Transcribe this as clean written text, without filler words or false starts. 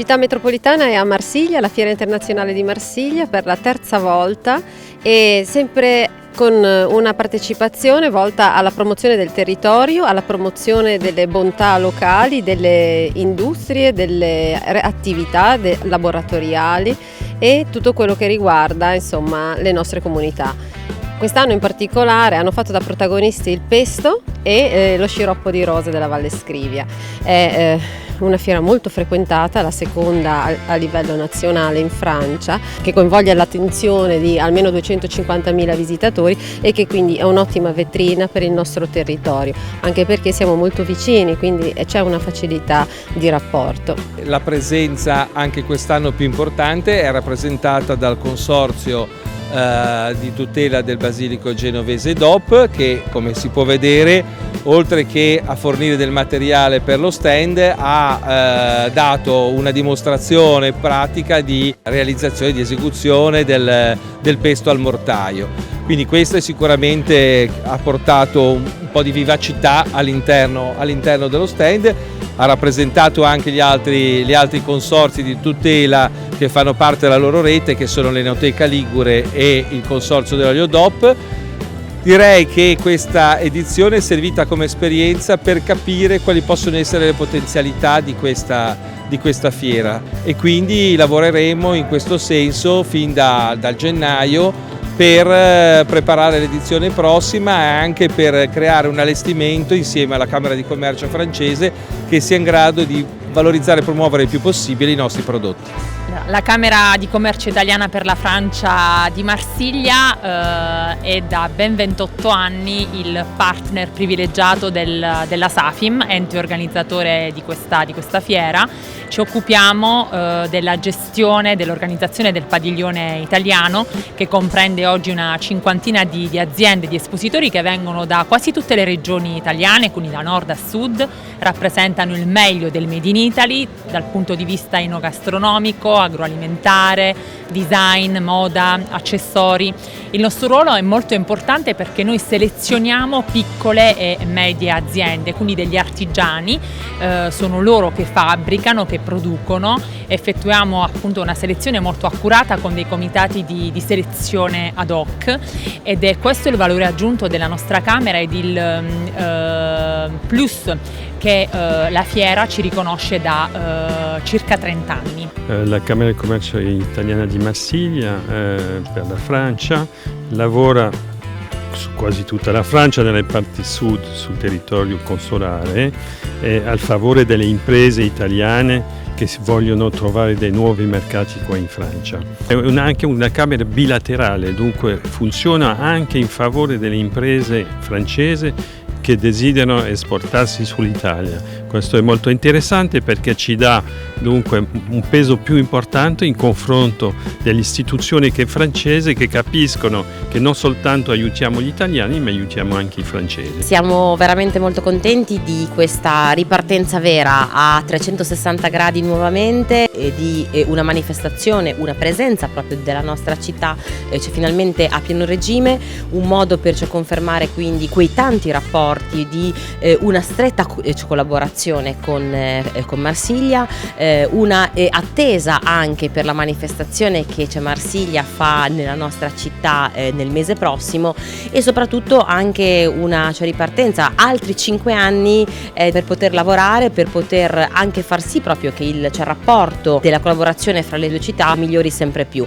Città metropolitana è a Marsiglia, la Fiera Internazionale di Marsiglia per la terza volta e sempre con una partecipazione volta alla promozione del territorio, alla promozione delle bontà locali, delle industrie, delle attività laboratoriali e tutto quello che riguarda le nostre comunità. Quest'anno in particolare hanno fatto da protagonisti il pesto e lo sciroppo di rose della Valle Scrivia. È una fiera molto frequentata, la seconda a livello nazionale in Francia, che coinvolge l'attenzione di almeno 250.000 visitatori e che quindi è un'ottima vetrina per il nostro territorio, anche perché siamo molto vicini, quindi c'è una facilità di rapporto. La presenza anche quest'anno più importante è rappresentata dal consorzio di tutela del basilico genovese DOP, che come si può vedere, oltre che a fornire del materiale per lo stand, ha dato una dimostrazione pratica di realizzazione, di esecuzione del pesto al mortaio. Quindi questo sicuramente ha portato un po' di vivacità all'interno dello stand, ha rappresentato anche gli altri consorzi di tutela che fanno parte della loro rete, che sono l'Enoteca Ligure e il Consorzio dell'Olio DOP. Direi che questa edizione è servita come esperienza per capire quali possono essere le potenzialità di questa fiera e quindi lavoreremo in questo senso fin dal gennaio per preparare l'edizione prossima e anche per creare un allestimento insieme alla Camera di Commercio francese che sia in grado di valorizzare e promuovere il più possibile i nostri prodotti. La Camera di Commercio Italiana per la Francia di Marsiglia è da ben 28 anni il partner privilegiato della SAFIM, ente organizzatore di questa fiera. Ci occupiamo della gestione, dell'organizzazione del padiglione italiano, che comprende oggi una cinquantina di aziende, di espositori che vengono da quasi tutte le regioni italiane, quindi da nord a sud, rappresentano il meglio del Made in Italy dal punto di vista enogastronomico, agroalimentare, design, moda, accessori. Il nostro ruolo è molto importante perché noi selezioniamo piccole e medie aziende, quindi degli artigiani, sono loro che fabbricano, che producono, effettuiamo appunto una selezione molto accurata con dei comitati di selezione ad hoc ed è questo il valore aggiunto della nostra Camera ed il plus che la fiera ci riconosce da circa 30 anni. La Camera di Commercio Italiana di Marsiglia per la Francia lavora su quasi tutta la Francia, nelle parti sud sul territorio consolare, a favore delle imprese italiane che vogliono trovare dei nuovi mercati qua in Francia. È anche una camera bilaterale, dunque funziona anche in favore delle imprese francesi che desiderano esportarsi sull'Italia. Questo è molto interessante perché ci dà dunque un peso più importante in confronto delle istituzioni francesi che capiscono che non soltanto aiutiamo gli italiani ma aiutiamo anche i francesi. Siamo veramente molto contenti di questa ripartenza vera a 360 gradi nuovamente e di una manifestazione, una presenza proprio della nostra città finalmente a pieno regime, un modo per confermare quindi quei tanti rapporti di una stretta collaborazione con Marsiglia, una attesa anche per la manifestazione che Marsiglia fa nella nostra città nel mese prossimo e soprattutto anche una ripartenza, altri 5 anni per poter lavorare, per poter anche far sì proprio che il rapporto della collaborazione fra le due città migliori sempre più.